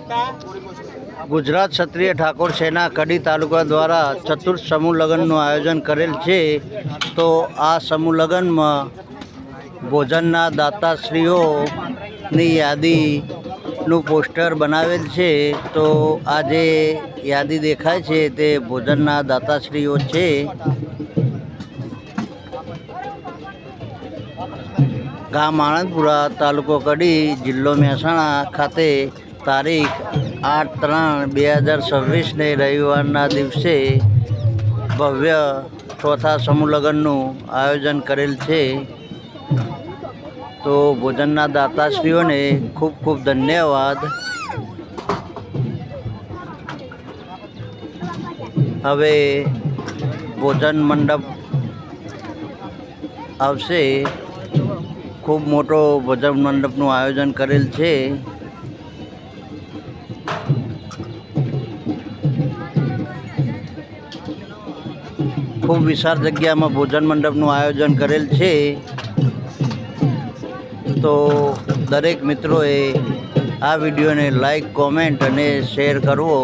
ગુજરાત ક્ષત્રિય ઠાકોર સેના કડી તાલુકા દ્વારા ચતુર્થ સમૂહ લગ્નનું આયોજન કરેલ છે। તો આ સમૂહ લગ્નમાં ભોજનના દાતાશ્રીઓની યાદીનું પોસ્ટર બનાવેલ છે। તો આ જે યાદી દેખાય છે તે ભોજનના દાતાશ્રીઓ છે। ગામ આણંદપુરા, તાલુકો કડી, જિલ્લો મહેસાણા ખાતે તારીખ 8/3/2026 રવિવારના દિવસે ભવ્ય ચોથા સમૂહ લગ્નનું આયોજન કરેલ છે। તો ભોજનના દાતાશ્રીઓને ખૂબ ખૂબ ધન્યવાદ। હવે ભોજન મંડપ આવશે। ખૂબ મોટો ભોજન મંડપનું આયોજન કરેલ છે। ખૂબ વિશાળ જગ્યામાં ભોજન મંડપનું આયોજન કરેલ છે। તો દરેક મિત્રોએ આ વિડીયોને લાઈક, કોમેન્ટ અને શેર કરવો।